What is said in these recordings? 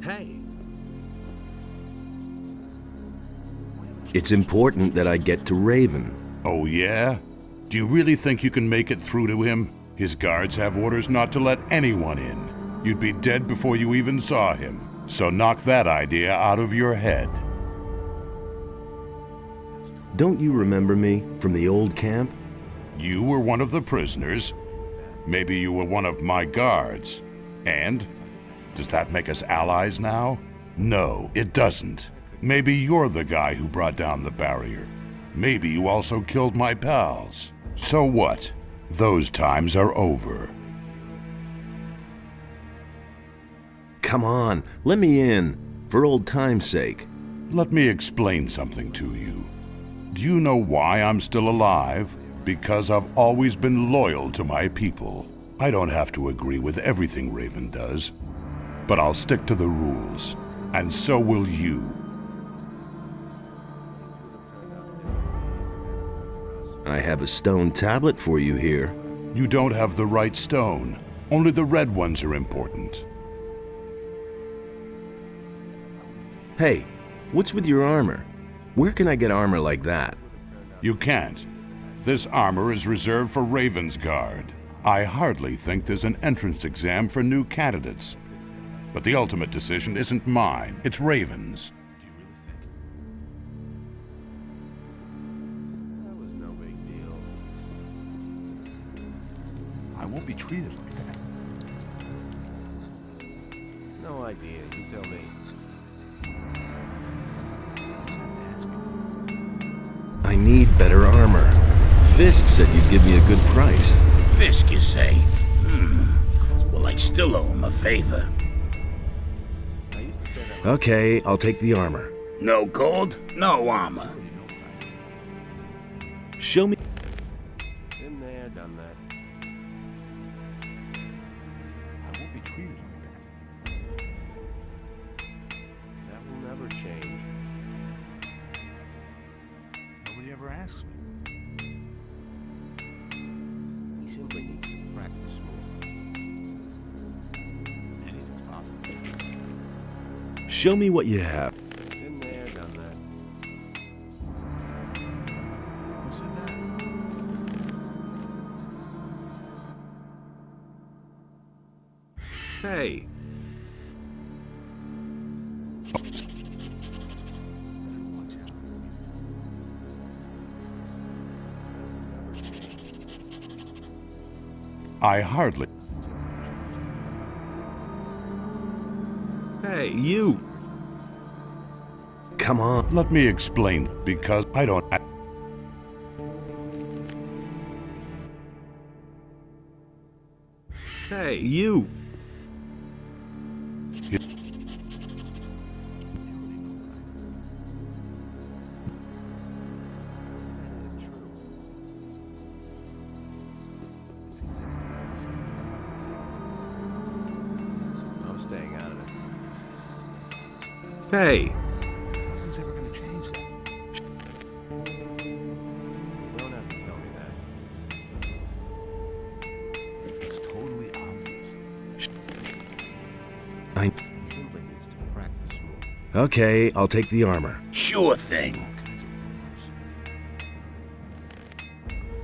Hey. It's important that I get to Raven. Oh yeah? Do you really think you can make it through to him? His guards have orders not to let anyone in. You'd be dead before you even saw him. So knock that idea out of your head. Don't you remember me from the old camp? You were one of the prisoners. Maybe you were one of my guards. And? Does that make us allies now? No, it doesn't. Maybe you're the guy who brought down the barrier. Maybe you also killed my pals. So what? Those times are over. Come on, let me in, for old time's sake. Let me explain something to you. Do you know why I'm still alive? Because I've always been loyal to my people. I don't have to agree with everything Raven does, but I'll stick to the rules, and so will you. I have a stone tablet for you here. You don't have the right stone. Only the red ones are important. Hey, what's with your armor? Where can I get armor like that? You can't. This armor is reserved for Raven's Guard. I hardly think there's an entrance exam for new candidates. But the ultimate decision isn't mine, it's Raven's. That was no big deal. I won't be treated like that. No idea, you tell me. I need better armor. Fisk said you'd give me a good price. Fisk, you say? Well, I still owe him a favor. Okay, I'll take the armor. No gold, no armor. Show me. Been there, done that. I won't be treated like that. That will never change. Nobody ever asks me. He simply needs to practice more. Anything's possible. Show me what you have. Been there, done that. Who said that? Hey. Watch out. I hardly... Hey, you. Come on. Let me explain, because I don't... Hey, you. I'm staying out of it. Hey. Nothing's ever gonna change that. You don't have to tell me that. It's totally obvious. I... He simply needs to practice more. Okay, I'll take the armor. Sure thing. All kinds of rumors.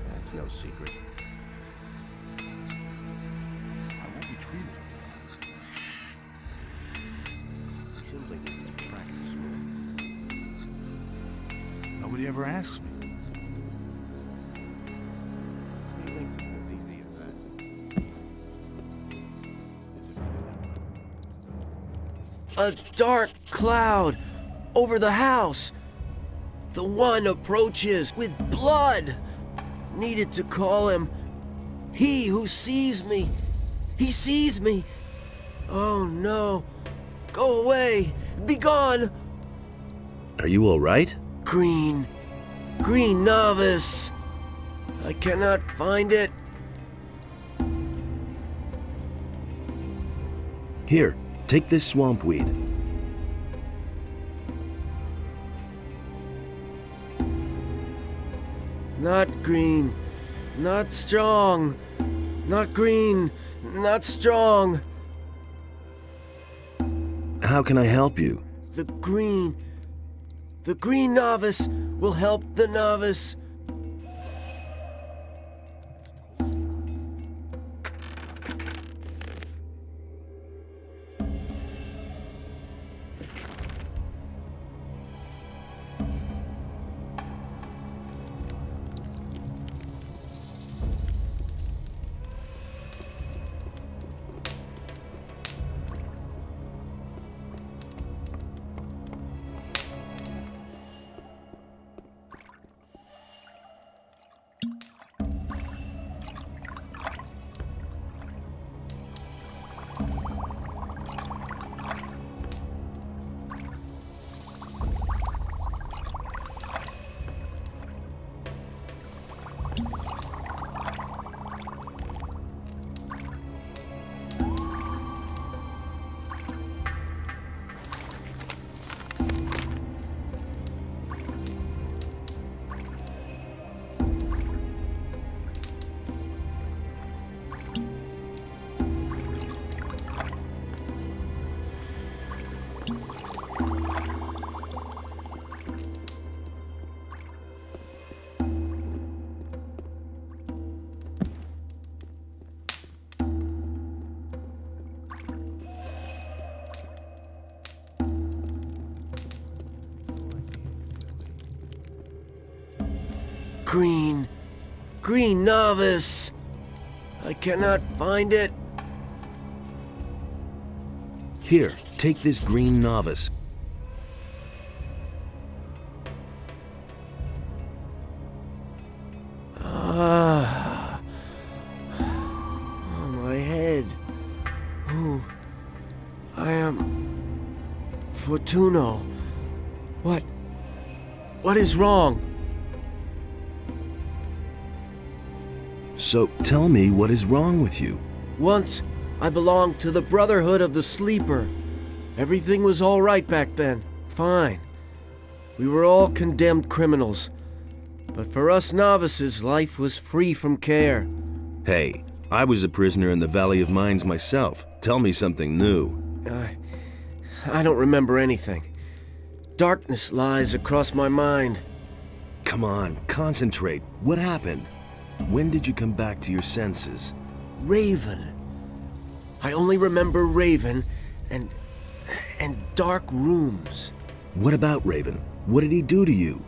That's no secret. I won't be treated like that. He simply needs to practice more. Nobody ever asks me. He thinks it's as easy as that. As if you didn't. A dark cloud over the house. The one approaches with blood. Needed to call him. He who sees me. He sees me. Oh no. Go away. Be gone. Are you all right? Green novice. I cannot find it. Here, take this swamp weed. Not green. Not strong. Not green. Not strong. How can I help you? The green novice will help the novice. Green novice. I cannot find it. Here, take this green novice. Oh, my head. Oh, I am Fortuno. What is wrong? So tell me what is wrong with you. Once, I belonged to the Brotherhood of the Sleeper. Everything was all right back then. Fine. We were all condemned criminals. But for us novices, life was free from care. Hey, I was a prisoner in the Valley of Mines myself. Tell me something new. I don't remember anything. Darkness lies across my mind. Come on, concentrate. What happened? When did you come back to your senses? Raven. I only remember Raven and dark rooms. What about Raven? What did he do to you?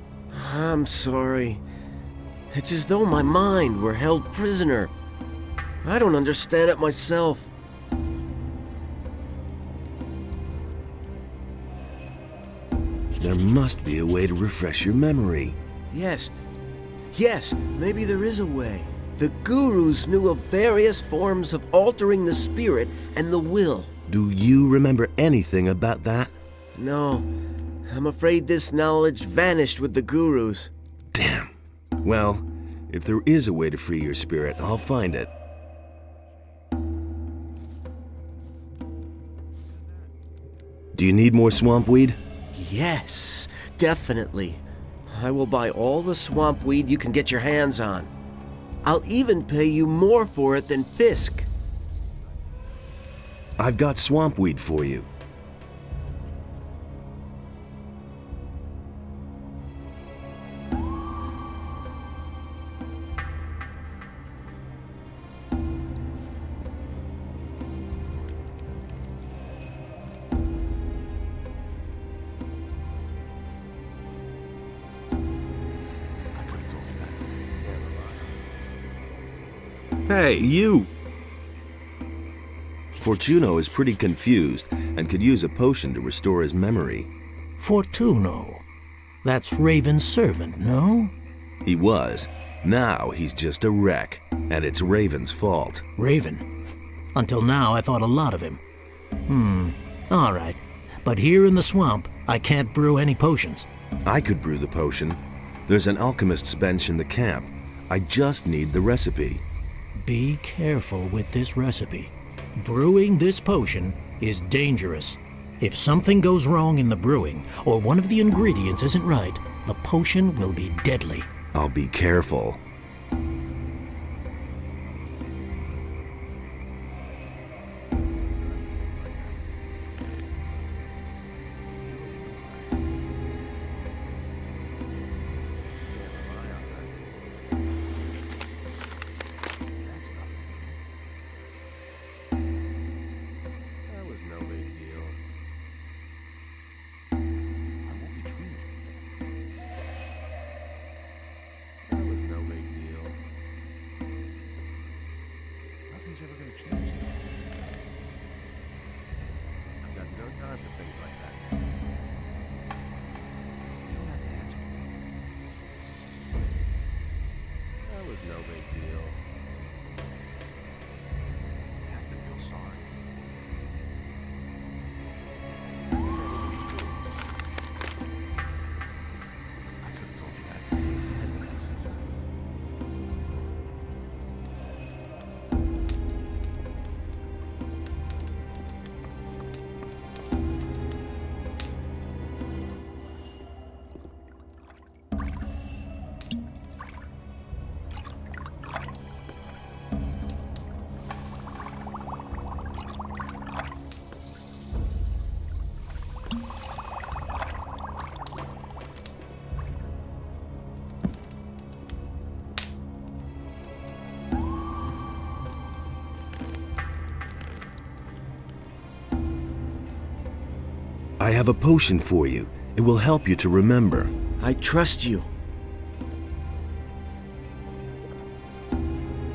I'm sorry. It's as though my mind were held prisoner. I don't understand it myself. There must be a way to refresh your memory. Yes, maybe there is a way. The gurus knew of various forms of altering the spirit and the will. Do you remember anything about that? No, I'm afraid this knowledge vanished with the gurus. Damn. Well, if there is a way to free your spirit, I'll find it. Do you need more swamp weed? Yes, definitely. I will buy all the swamp weed you can get your hands on. I'll even pay you more for it than Fisk. I've got swamp weed for you. Hey, you! Fortuno is pretty confused and could use a potion to restore his memory. Fortuno. That's Raven's servant, no? He was. Now he's just a wreck, and it's Raven's fault. Raven? Until now, I thought a lot of him. All right. But here in the swamp, I can't brew any potions. I could brew the potion. There's an alchemist's bench in the camp. I just need the recipe. Be careful with this recipe. Brewing this potion is dangerous. If something goes wrong in the brewing, or one of the ingredients isn't right, the potion will be deadly. I'll be careful. I have a potion for you. It will help you to remember. I trust you.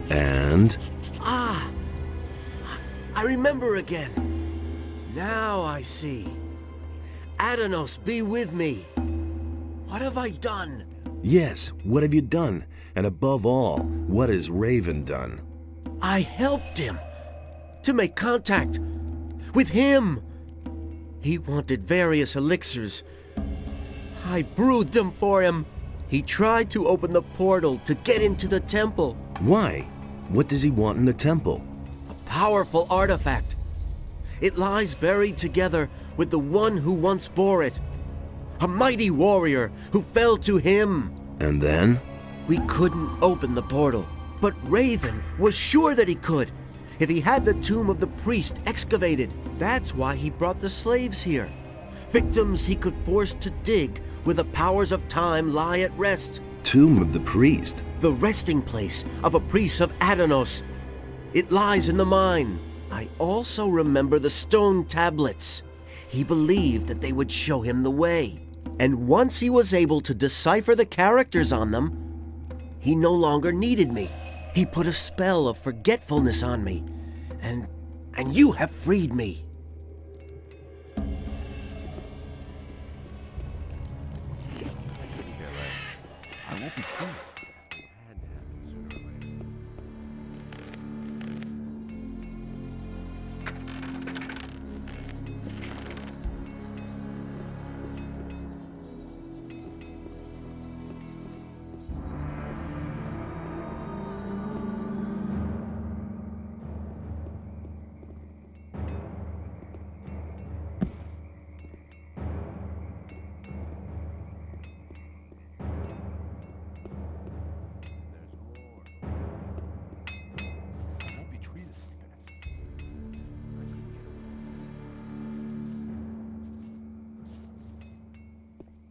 And? Ah! I remember again. Now I see. Adanos, be with me. What have I done? Yes, what have you done? And above all, what has Raven done? I helped him to make contact with him. He wanted various elixirs. I brewed them for him. He tried to open the portal to get into the temple. Why? What does he want in the temple? A powerful artifact. It lies buried together with the one who once bore it. A mighty warrior who fell to him. And then? We couldn't open the portal, but Raven was sure that he could, if he had the tomb of the priest excavated. That's why he brought the slaves here. Victims he could force to dig where the powers of time lie at rest. Tomb of the priest? The resting place of a priest of Adanos. It lies in the mine. I also remember the stone tablets. He believed that they would show him the way. And once he was able to decipher the characters on them, he no longer needed me. He put a spell of forgetfulness on me, and you have freed me. I won't be treated.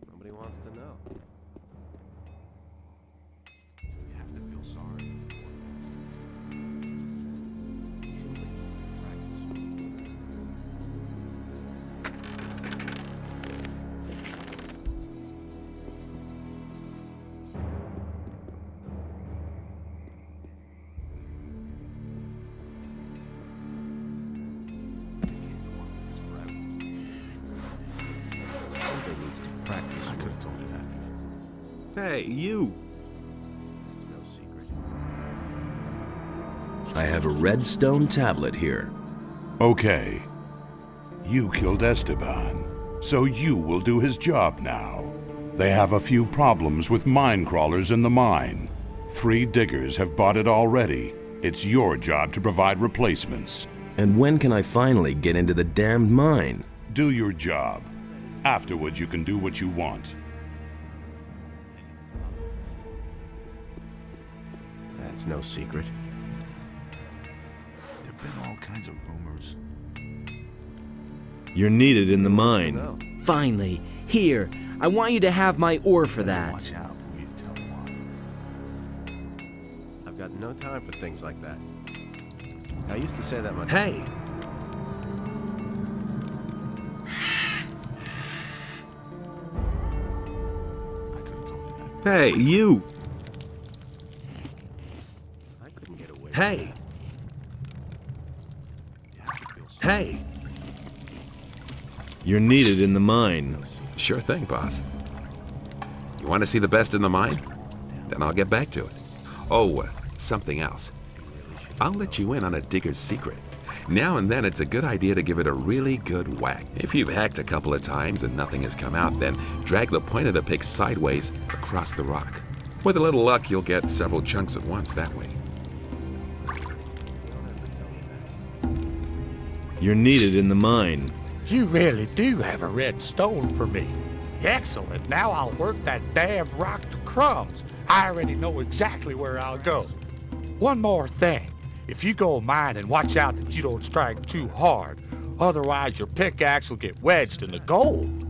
Nobody wants to know. You have to feel sorry. Simply needs to practice. Somebody needs to practice. I could have told you that before. Hey, you! It's no secret. I have a red stone tablet here. Okay. You killed Esteban, so you will do his job now. They have a few problems with minecrawlers in the mine. 3 diggers have bought it already. It's your job to provide replacements. And when can I finally get into the damned mine? Do your job. Afterwards, you can do what you want. That's no secret. There've been all kinds of rumors. You're needed in the mine. No. Finally, here. I want you to have my ore for that. Watch out who you tell what. I've got no time for things like that. I used to say that much. Hey! I could have told you that. Hey, you! I couldn't get away. Hey! You have to feel sorry. Hey! You're needed in the mine. Sure thing, boss. You want to see the best in the mine? Then I'll get back to it. Oh, something else. I'll let you in on a digger's secret. Now and then it's a good idea to give it a really good whack. If you've hacked a couple of times and nothing has come out, then drag the point of the pick sideways across the rock. With a little luck, you'll get several chunks at once that way. You're needed in the mine. You really do have a red stone for me. Excellent. Now I'll work that damned rock to crumbs. I already know exactly where I'll go. One more thing. If you go mining, watch out that you don't strike too hard. Otherwise, your pickaxe will get wedged in the gold.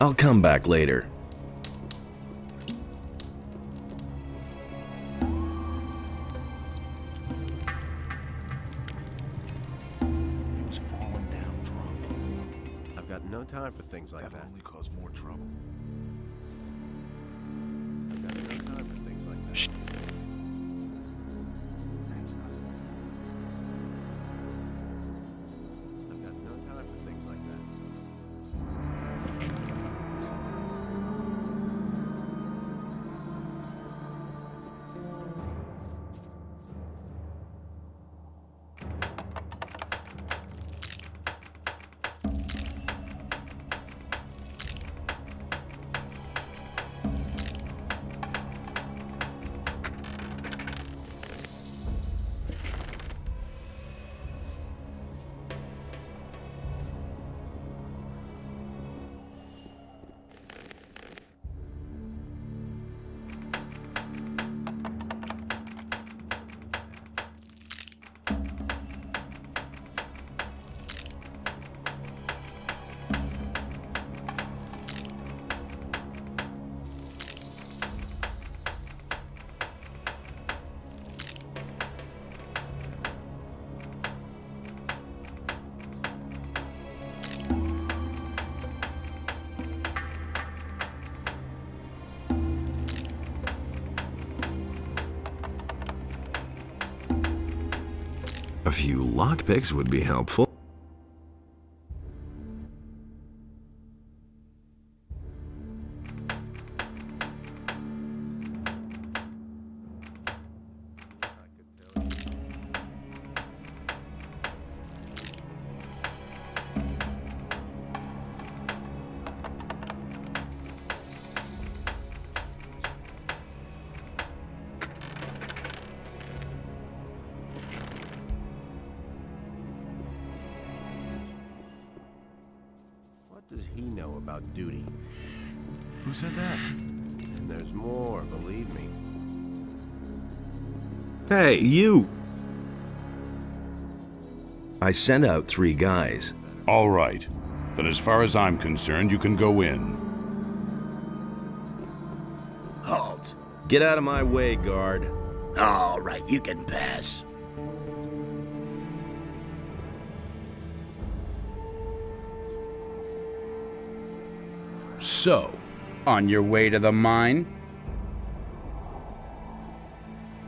I'll come back later. He was falling down drunk. I've got no time for things like That'll that. only cause more trouble. I've got no time for things like that. That's nothing. I've got no time for things like that. A few lockpicks would be helpful. What does he know about duty? Who said that? And there's more, believe me. Hey, you! I sent out 3 guys. All right. Then as far as I'm concerned, you can go in. Halt. Get out of my way, guard. All right, you can pass. So, on your way to the mine?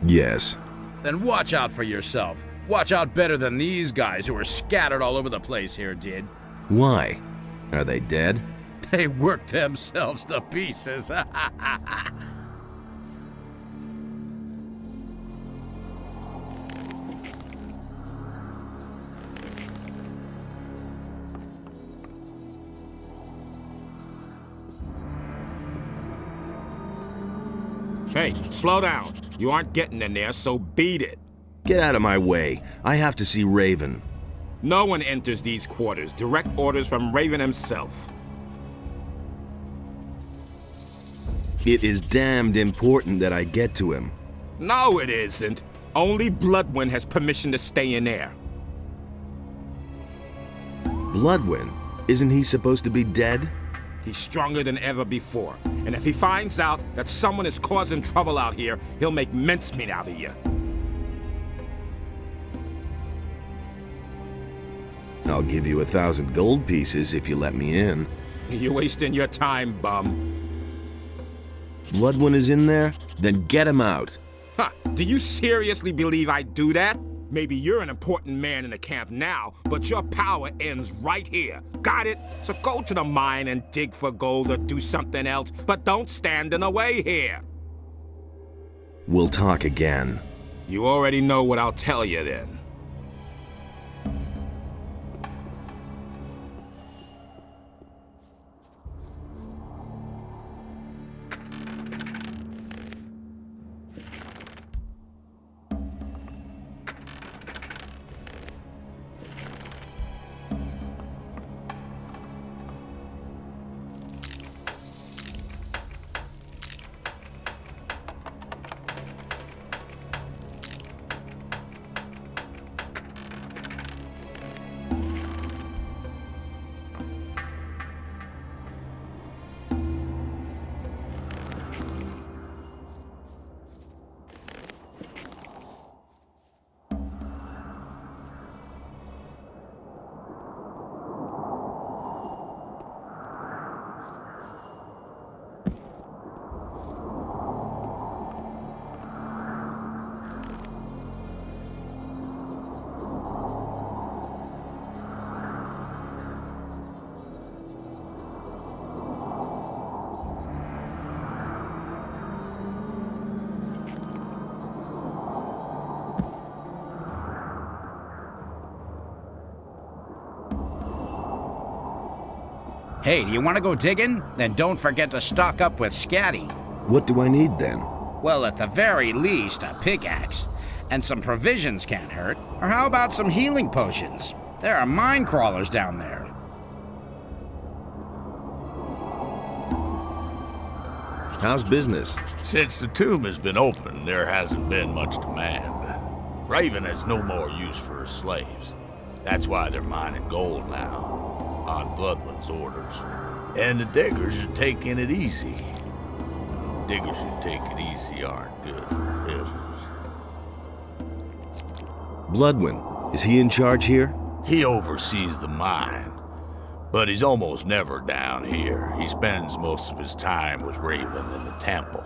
Yes. Then watch out for yourself. Watch out better than these guys who are scattered all over the place here did. Why? Are they dead? They worked themselves to pieces. Hey, slow down. You aren't getting in there, so beat it. Get out of my way. I have to see Raven. No one enters these quarters. Direct orders from Raven himself. It is damned important that I get to him. No, it isn't. Only Bloodwind has permission to stay in there. Bloodwind? Isn't he supposed to be dead? He's stronger than ever before. And if he finds out that someone is causing trouble out here, he'll make mincemeat out of you. I'll give you 1,000 gold pieces if you let me in. You're wasting your time, bum. Bloodwind is in there? Then get him out. Huh, do you seriously believe I'd do that? Maybe you're an important man in the camp now, but your power ends right here. Got it? So go to the mine and dig for gold or do something else, but don't stand in the way here. We'll talk again. You already know what I'll tell you then. Hey, do you want to go digging? Then don't forget to stock up with Scatty. What do I need then? Well, at the very least, a pickaxe. And some provisions can't hurt. Or how about some healing potions? There are minecrawlers down there. How's business? Since the tomb has been open, there hasn't been much demand. Raven has no more use for his slaves. That's why they're mining gold now, on Bloodwind's orders. And the diggers are taking it easy. Diggers who take it easy aren't good for business. Bloodwind, is he in charge here? He oversees the mine, but he's almost never down here. He spends most of his time with Raven in the temple.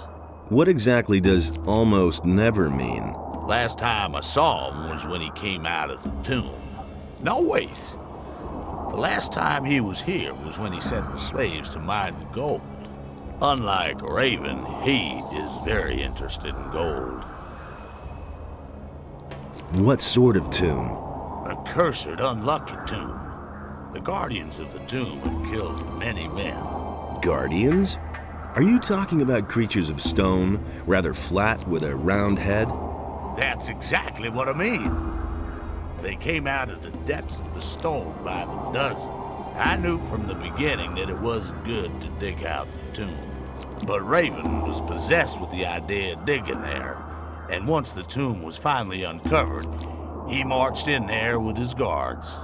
What exactly does almost never mean? Last time I saw him was when he came out of the tomb. No, wait. The last time he was here was when he sent the slaves to mine the gold. Unlike Raven, he is very interested in gold. What sort of tomb? A cursed, unlucky tomb. The guardians of the tomb have killed many men. Guardians? Are you talking about creatures of stone, rather flat with a round head? That's exactly what I mean. They came out of the depths of the stone by the dozen. I knew from the beginning that it wasn't good to dig out the tomb. But Raven was possessed with the idea of digging there. And once the tomb was finally uncovered, he marched in there with his guards.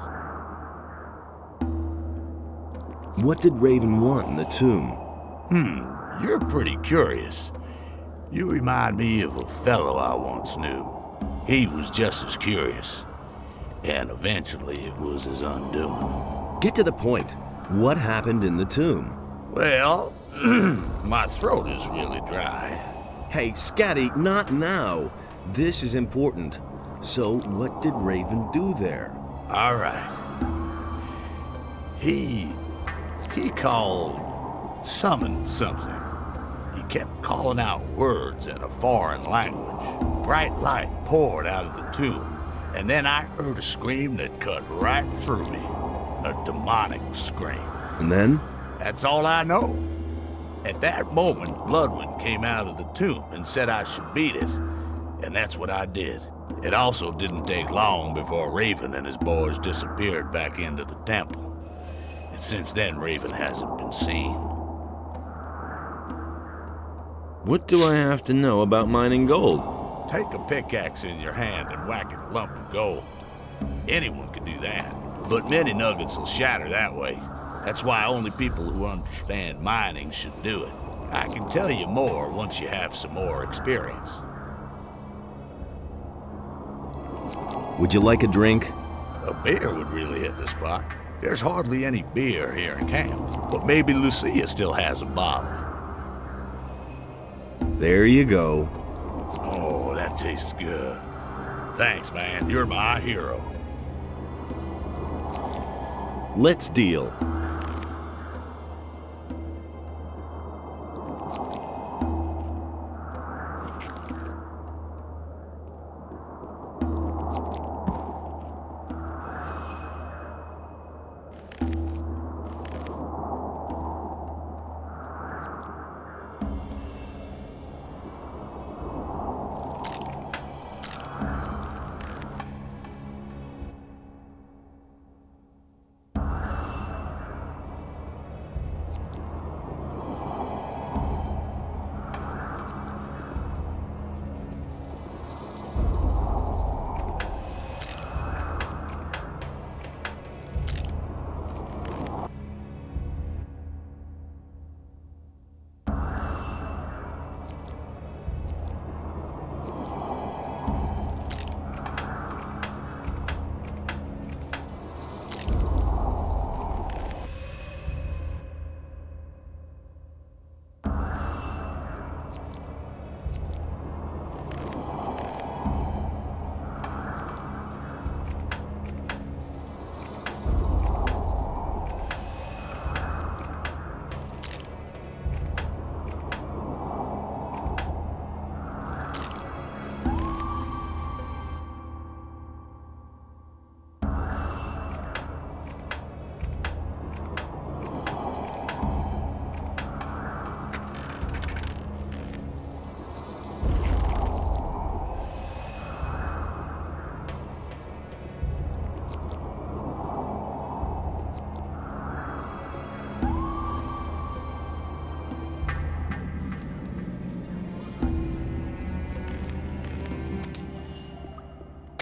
What did Raven want in the tomb? You're pretty curious. You remind me of a fellow I once knew. He was just as curious. And eventually it was his undoing. Get to the point. What happened in the tomb? Well, my throat is really dry. Hey, Scatty, not now. This is important. So, what did Raven do there? All right. He summoned something. He kept calling out words in a foreign language. Bright light poured out of the tomb, and then I heard a scream that cut right through me. A demonic scream. And then? That's all I know. At that moment, Bloodwind came out of the tomb and said I should beat it. And that's what I did. It also didn't take long before Raven and his boys disappeared back into the temple. And since then, Raven hasn't been seen. What do I have to know about mining gold? Take a pickaxe in your hand and whack a lump of gold. Anyone can do that, but many nuggets will shatter that way. That's why only people who understand mining should do it. I can tell you more once you have some more experience. Would you like a drink? A beer would really hit the spot. There's hardly any beer here in camp, but maybe Lucia still has a bottle. There you go. Oh, that tastes good. Thanks, man. You're my hero. Let's deal.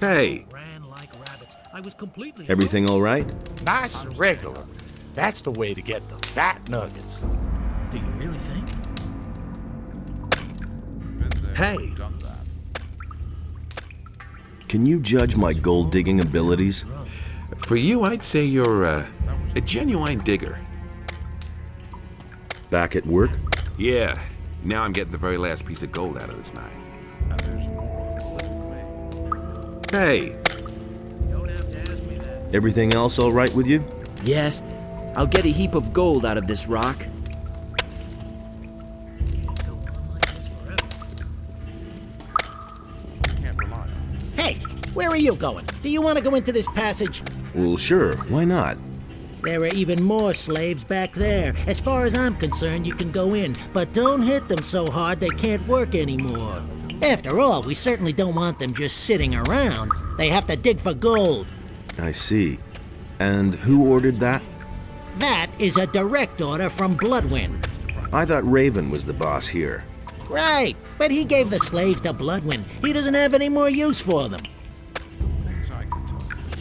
Hey, Ran like rabbits. I was completely. Everything all right? Nice and regular. That's the way to get the fat nuggets. Do you really think? Hey, Can you judge my gold digging abilities? for you, I'd say you're a genuine digger. Back at work? Yeah, now I'm getting the very last piece of gold out of this nine. Hey, Everything else all right with you? yes, I'll get a heap of gold out of this rock. Hey, where are you going? Do you want to go into this passage? Well, sure. Why not? There are even more slaves back there. As far as I'm concerned, you can go in, but don't hit them so hard they can't work anymore. After all, we certainly don't want them just sitting around. They have to dig for gold. I see. And who ordered that? That is a direct order from Bloodwind. I thought Raven was the boss here. Right, but he gave the slaves to Bloodwind. He doesn't have any more use for them.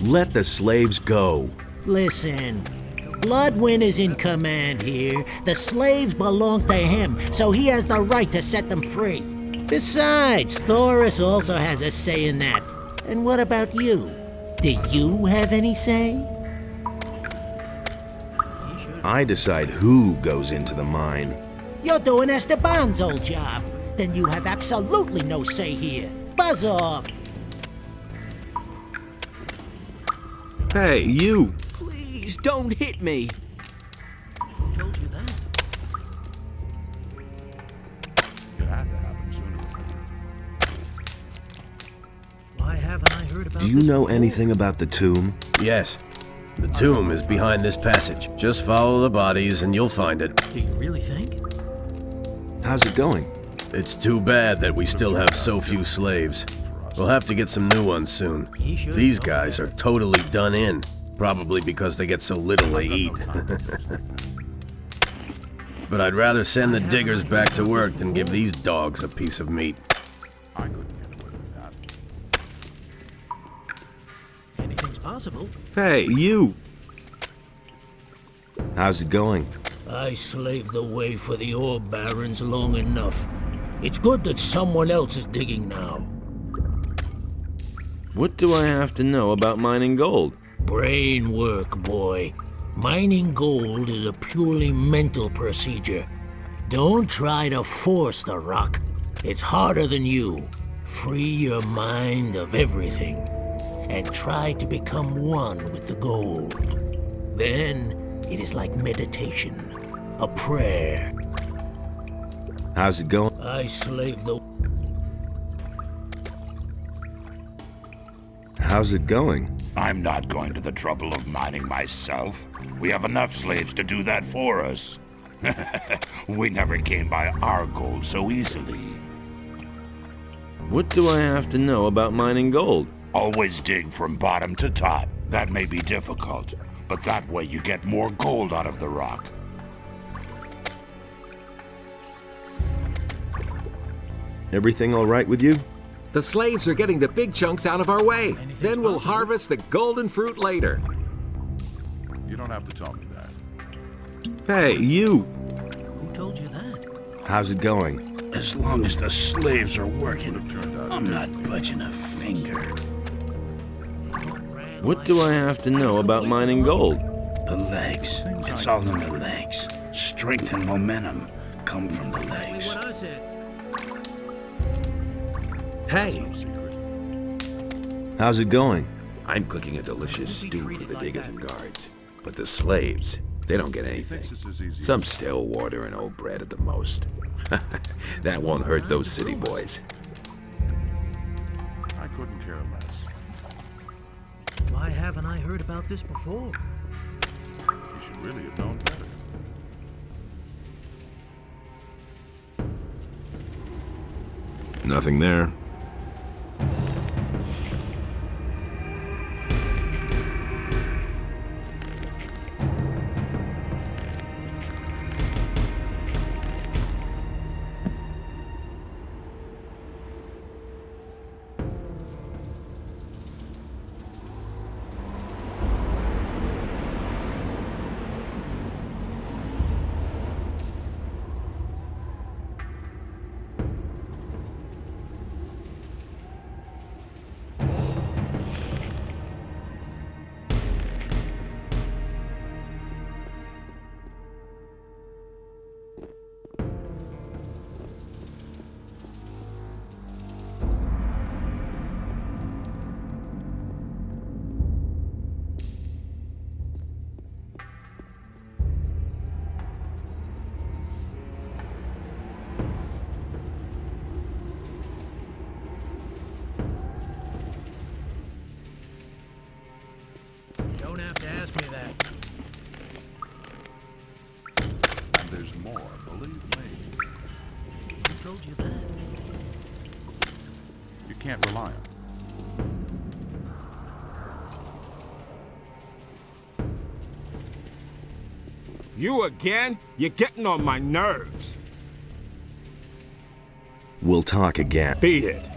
Let the slaves go. Listen, Bloodwind is in command here. The slaves belong to him, so he has the right to set them free. Besides, Thoris also has a say in that. And what about you? Do you have any say? I decide who goes into the mine. You're doing Esteban's old job. Then you have absolutely no say here. Buzz off. Hey, you! Please don't hit me. Who told you that? Why haven't I heard about Do you this know before? anything about the tomb? Yes. The tomb is behind this passage. Just follow the bodies and you'll find it. Do you really think? How's it going? It's too bad that we still have so few slaves. We'll have to get some new ones soon. These guys are totally done in. Probably because they get so little they eat. But I'd rather send the diggers back to work than give these dogs a piece of meat. Anything's possible. Hey, you! How's it going? I slaved the way for the ore barons long enough. It's good that someone else is digging now. What do I have to know about mining gold? Brain work, boy. Mining gold is a purely mental procedure. Don't try to force the rock. It's harder than you. Free your mind of everything, and try to become one with the gold. Then it is like meditation, a prayer. How's it going? I slave the... How's it going? I'm not going to the trouble of mining myself. We have enough slaves to do that for us. We never came by our gold so easily. What do I have to know about mining gold? Always dig from bottom to top. That may be difficult, but that way you get more gold out of the rock. Everything all right with you? The slaves are getting the big chunks out of our way. Then we'll harvest the golden fruit later. You don't have to tell me that. Hey, you! Who told you that? How's it going? As long as the slaves are working, I'm not budging a finger. What do I have to know about mining gold? The legs. It's all in the legs. Strength and momentum come from the legs. What I said. Hey, How's it going? I'm cooking a delicious stew for the diggers and guards. But the slaves, they don't get anything. Some stale water and old bread at the most. That won't hurt those city boys. I couldn't care less. Why haven't I heard about this before? You should really have known better. Nothing there. ask me that. And there's more, believe me. Who told you that? You can't rely on it. You again? You're getting on my nerves. We'll talk again. Beat it.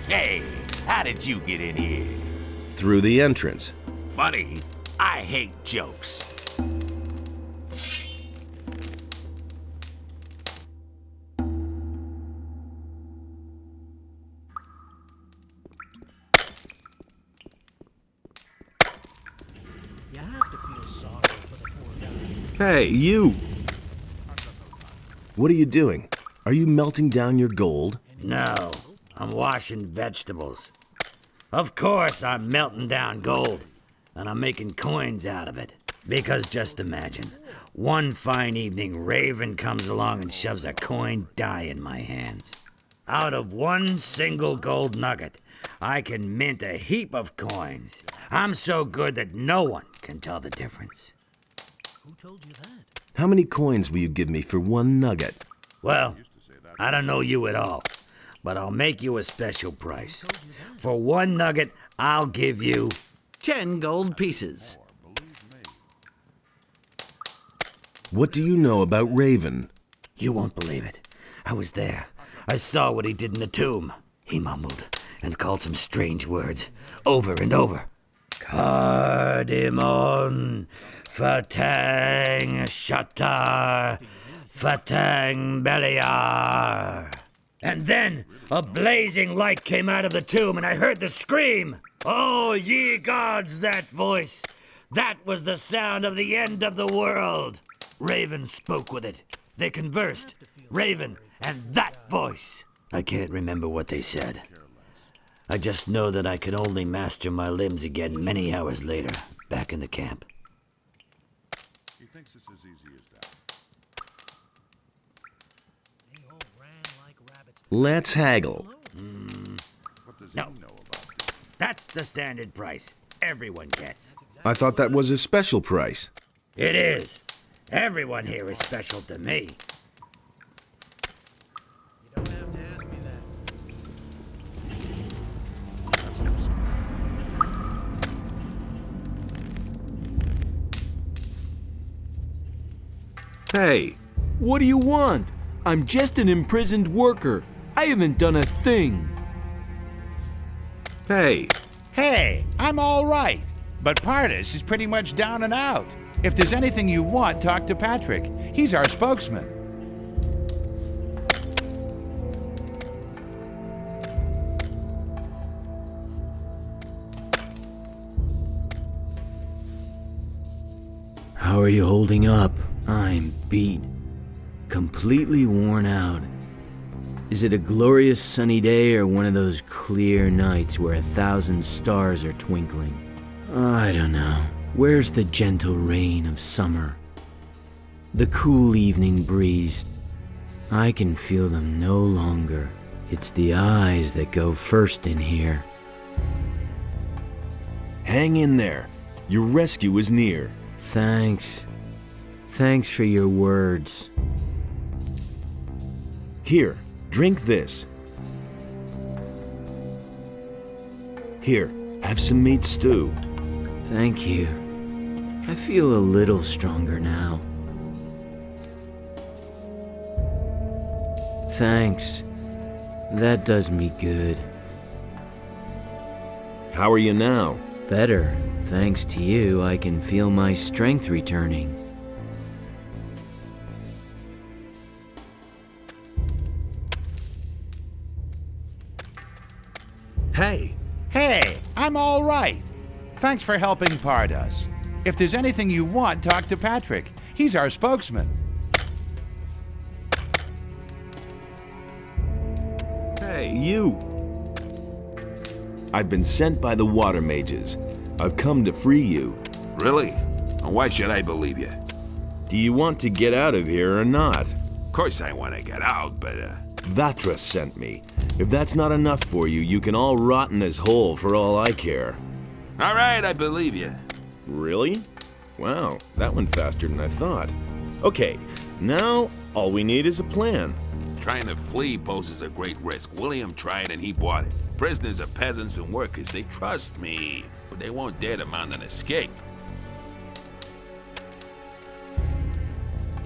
Hey, how did you get in here? Through the entrance. Funny, I hate jokes. You have to feel sorry for the poor guy. Hey, you! What are you doing? Are you melting down your gold? No, I'm washing vegetables. Of course I'm melting down gold, and I'm making coins out of it. Because just imagine, one fine evening Raven comes along and shoves a coin die in my hands. Out of one single gold nugget, I can mint a heap of coins. I'm so good that no one can tell the difference. Who told you that? How many coins will you give me for one nugget? Well, I don't know you at all, but I'll make you a special price. For one nugget, I'll give you 10 gold pieces. What do you know about Raven? You won't believe it. I was there. I saw what he did in the tomb. He mumbled and called some strange words over and over. Cardamon, Fatang Shatar, Fatang Beliar. And then a blazing light came out of the tomb and I heard the scream. Oh, ye gods, that voice! That was the sound of the end of the world. Raven spoke with it. They conversed. Raven and that voice. I can't remember what they said. I just know that I could only master my limbs again many hours later, back in the camp. He thinks it's as easy as that. Let's haggle. What does No. he know about this? That's the standard price everyone gets. I thought that was a special price. It is. Everyone here is special to me. You don't have to ask me that. Hey, What do you want? I'm just an imprisoned worker. I haven't done a thing. hey, Hey, I'm all right. But Pardus is pretty much down and out. If there's anything you want, talk to Patrick. He's our spokesman. How are you holding up? I'm beat. Completely worn out. Is it a glorious sunny day or one of those clear nights where 1,000 stars are twinkling? I don't know. Where's the gentle rain of summer? The cool evening breeze. I can feel them no longer. It's the eyes that go first in here. hang in there. Your rescue is near. Thanks. Thanks for your words. Here, drink this. Here, have some meat stew. Thank you. I feel a little stronger now. Thanks. That does me good. How are you now? Better. Thanks to you, I can feel my strength returning. Hey. Hey, I'm all right. Thanks for helping part us. If there's anything you want, talk to Patrick. He's our spokesman. Hey, you! I've been sent by the water mages. I've come to free you. Really? And why should I believe you? Do you want to get out of here or not? Of course I want to get out, but Vatra sent me. If that's not enough for you, you can all rot in this hole for all I care. All right, I believe you. Really? Wow, that went faster than I thought. Okay, now all we need is a plan. Trying to flee poses a great risk. William tried and he bought it. Prisoners are peasants and workers. They trust me, but they won't dare to mount an escape.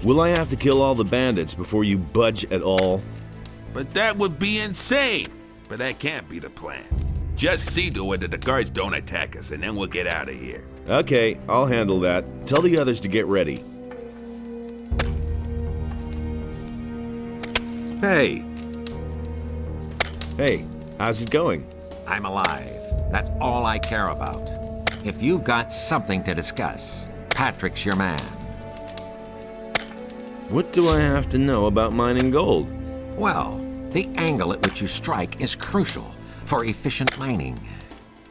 Will I have to kill all the bandits before you budge at all? But that would be insane. But that can't be the plan. Just see to it that the guards don't attack us, and then we'll get out of here. Okay, I'll handle that. Tell the others to get ready. Hey. Hey, how's it going? I'm alive. That's all I care about. If you've got something to discuss, Patrick's your man. What do I have to know about mining gold? Well, the angle at which you strike is crucial for efficient mining.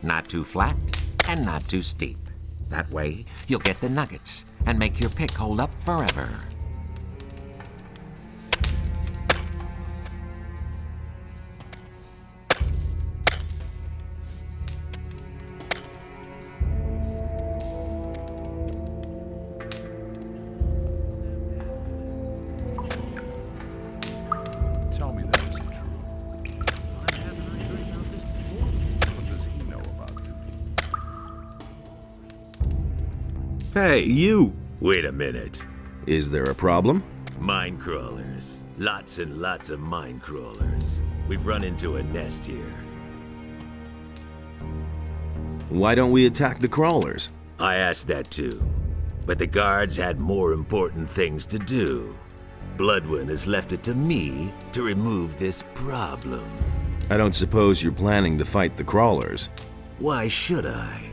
Not too flat and not too steep. That way, you'll get the nuggets and make your pick hold up forever. Tell me that isn't true. What does he know about you? Hey, you! Wait a minute. Is there a problem? Minecrawlers. Lots and lots of minecrawlers. We've run into a nest here. Why don't we attack the crawlers? I asked that too. But the guards had more important things to do. Bloodwind has left it to me to remove this problem. I don't suppose you're planning to fight the crawlers. Why should I?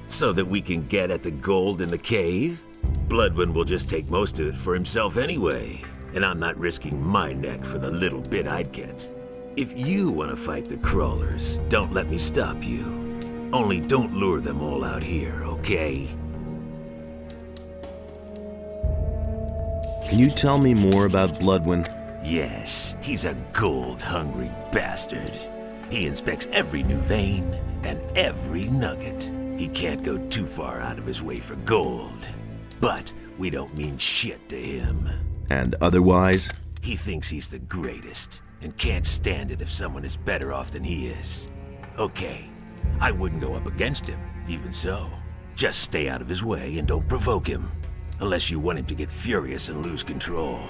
So that we can get at the gold in the cave? Bloodwind will just take most of it for himself anyway, and I'm not risking my neck for the little bit I'd get. If you want to fight the crawlers, don't let me stop you. Only don't lure them all out here, okay? Can you tell me more about Bloodwind? Yes, he's a gold-hungry bastard. He inspects every new vein and every nugget. He can't go too far out of his way for gold. But we don't mean shit to him. And otherwise? He thinks he's the greatest and can't stand it if someone is better off than he is. Okay, I wouldn't go up against him, even so. Just stay out of his way and don't provoke him. Unless you want him to get furious and lose control.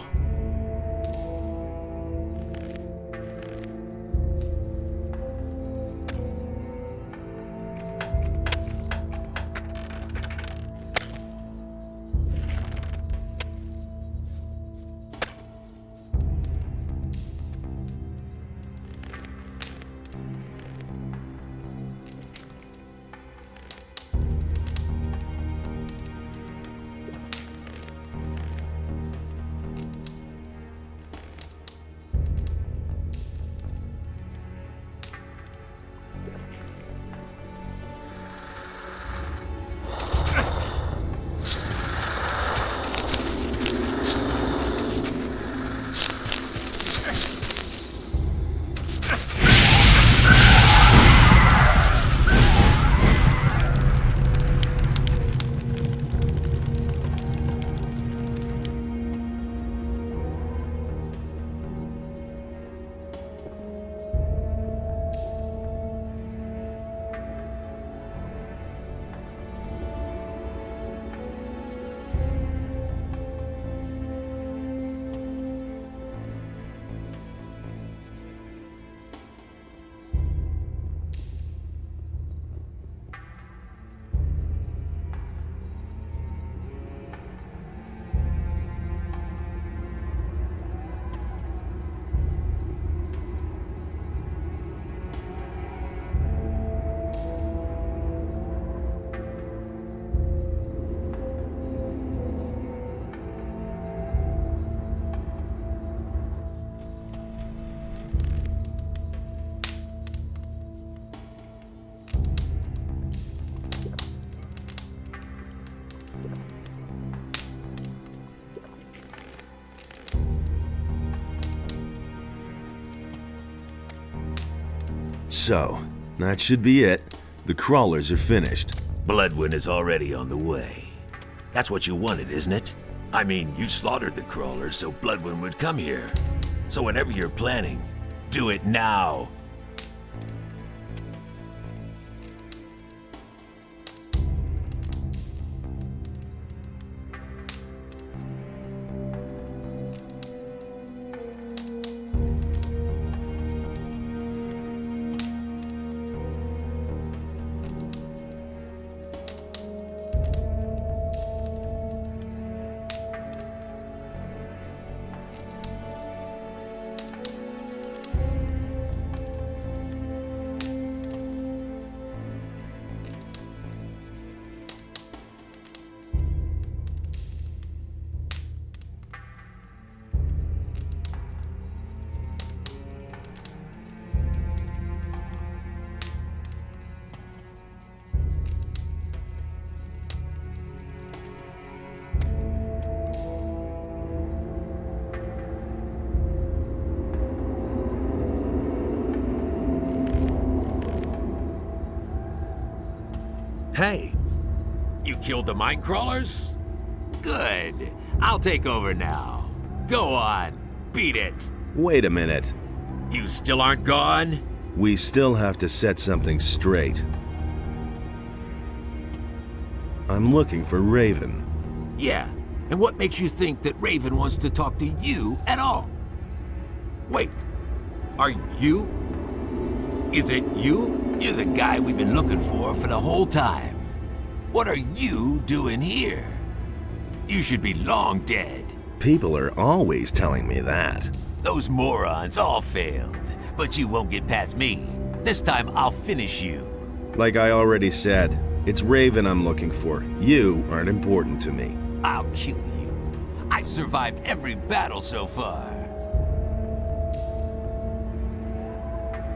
So, that should be it. The crawlers are finished. Bloodwind is already on the way. That's what you wanted, isn't it? I mean, you slaughtered the crawlers so Bloodwind would come here. So whatever you're planning, do it now. Hey, you killed the minecrawlers? Good. I'll take over now. Go on, beat it. Wait a minute. You still aren't gone? We still have to set something straight. I'm looking for Raven. Yeah, and what makes you think that Raven wants to talk to you at all? Wait, are you? Is it you? You're the guy we've been looking for the whole time. What are you doing here? You should be long dead. People are always telling me that. Those morons all failed, but you won't get past me. This time I'll finish you. Like I already said, it's Raven I'm looking for. You aren't important to me. I'll kill you. I've survived every battle so far.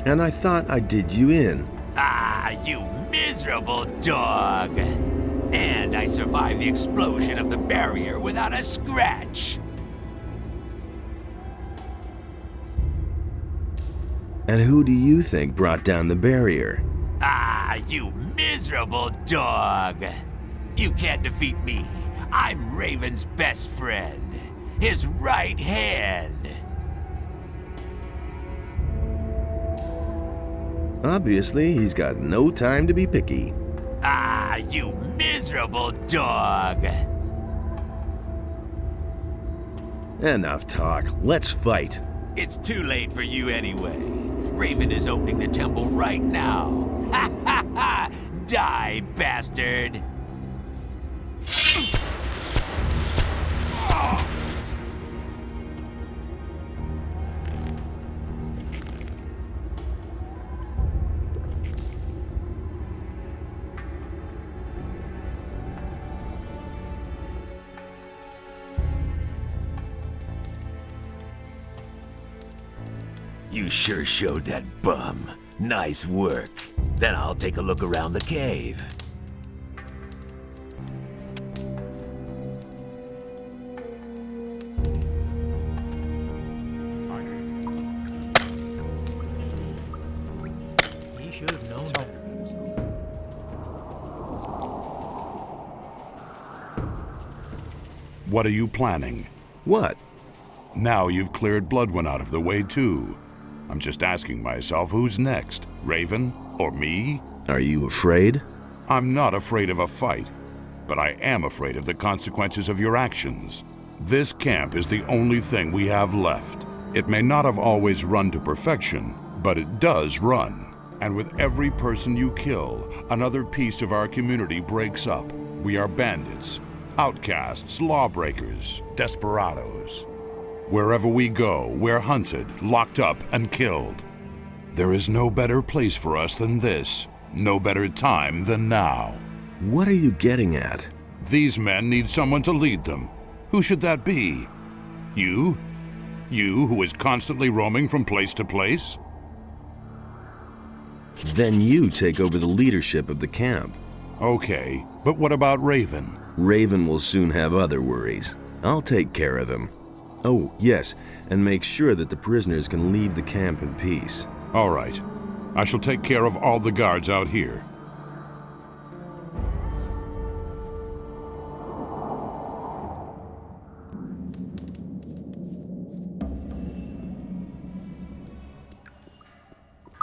And I thought I did you in. Ah, you miserable dog! And I survived the explosion of the barrier without a scratch. And who do you think brought down the barrier? Ah, you miserable dog! You can't defeat me. I'm Raven's best friend. His right hand. Obviously, he's got no time to be picky. Ah, you miserable dog! Enough talk. Let's fight. It's too late for you anyway. Raven is opening the temple right now. Ha ha ha! Die, bastard! You sure showed that bum. Nice work. Then I'll take a look around the cave. He should have known better. What are you planning? What? Now you've cleared Bloodwind out of the way too. I'm just asking myself who's next, Raven or me? Are you afraid? I'm not afraid of a fight, but I am afraid of the consequences of your actions. This camp is the only thing we have left. It may not have always run to perfection, but it does run. And with every person you kill, another piece of our community breaks up. We are bandits, outcasts, lawbreakers, desperados. Wherever we go, we're hunted, locked up, and killed. There is no better place for us than this. No better time than now. What are you getting at? These men need someone to lead them. Who should that be? You? You who is constantly roaming from place to place? Then you take over the leadership of the camp. Okay, but what about Raven? Raven will soon have other worries. I'll take care of him. Oh, yes, and make sure that the prisoners can leave the camp in peace. All right. I shall take care of all the guards out here.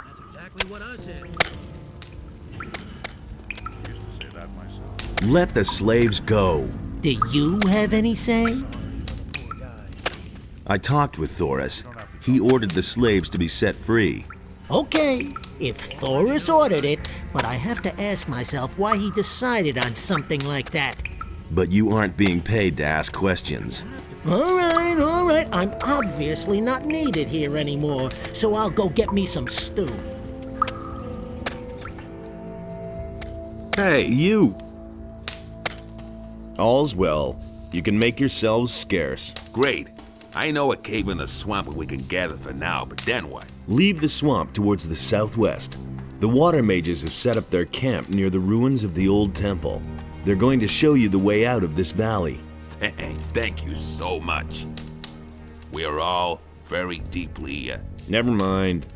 That's exactly what I said. Used to say that myself. Let the slaves go. Do you have any say? I talked with Thoris. He ordered the slaves to be set free. Okay, if Thoris ordered it, but I have to ask myself why he decided on something like that. But you aren't being paid to ask questions. All right. I'm obviously not needed here anymore, so I'll go get me some stew. Hey, you! All's well. You can make yourselves scarce. Great. I know a cave in the swamp where we can gather for now, but then what? Leave the swamp towards the southwest. The water mages have set up their camp near the ruins of the old temple. They're going to show you the way out of this valley. Thanks. Thank you so much. We are all very deeply... Never mind.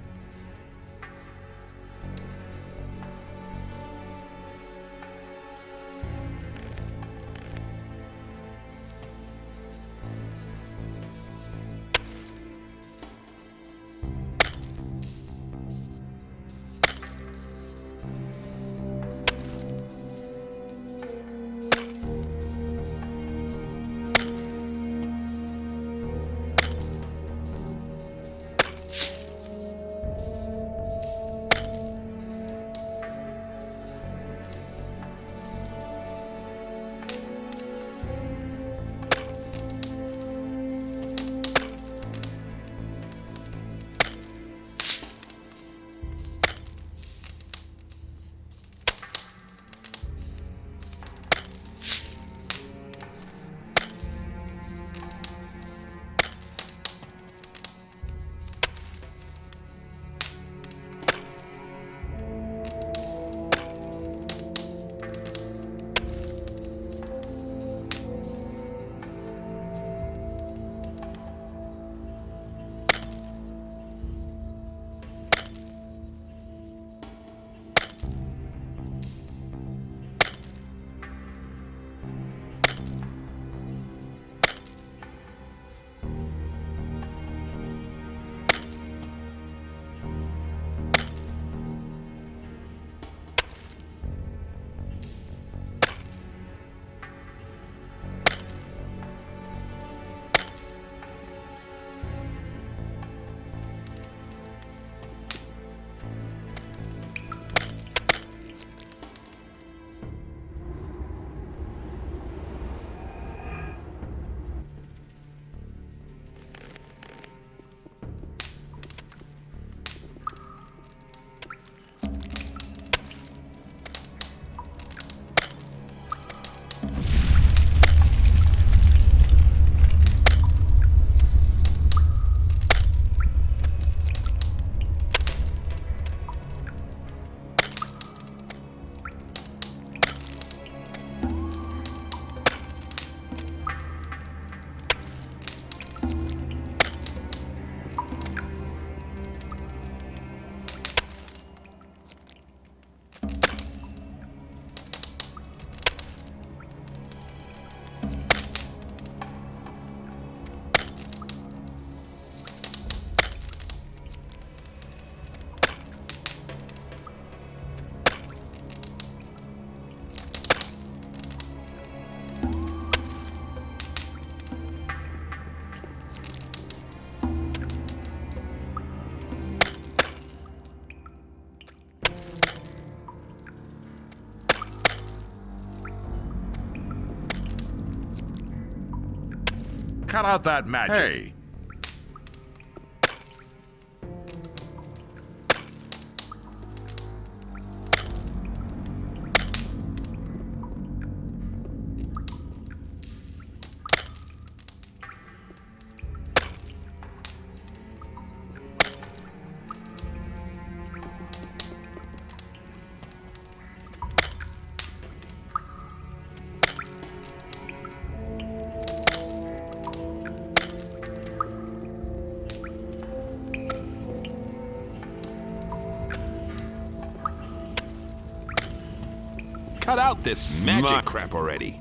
Cut out that magic. Hey! cut out this magic crap already.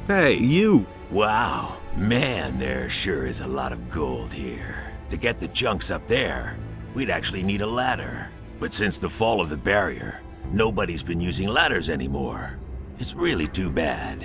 Hey, you! Wow, man, there sure is a lot of gold here. To get the chunks up there, we'd actually need a ladder. But since the fall of the barrier, nobody's been using ladders anymore. It's really too bad.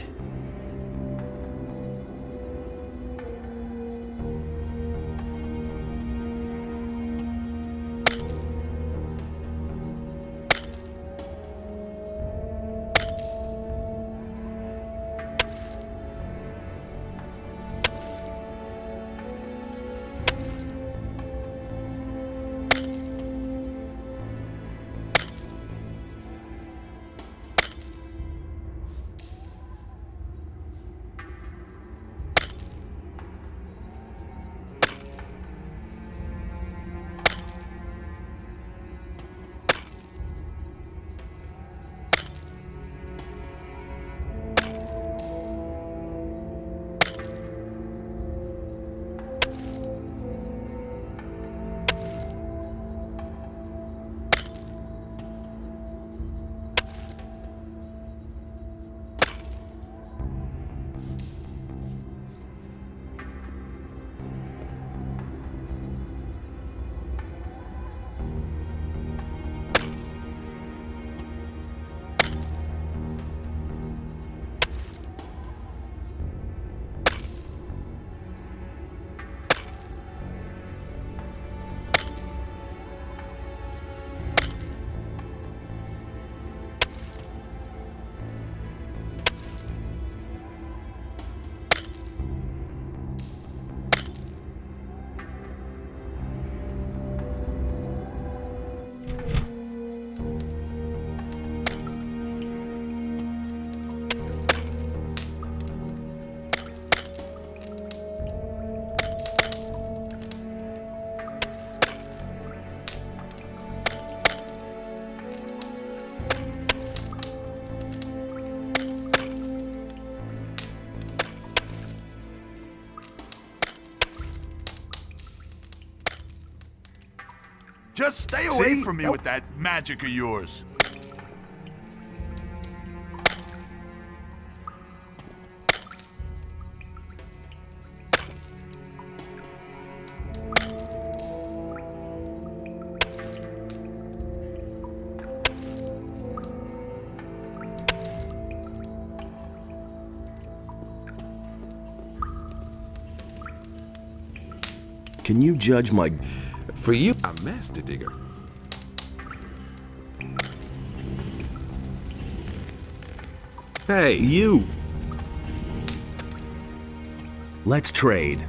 Just stay away from me with that magic of yours. Can you judge my... For you, a master digger. Hey, You! Let's trade.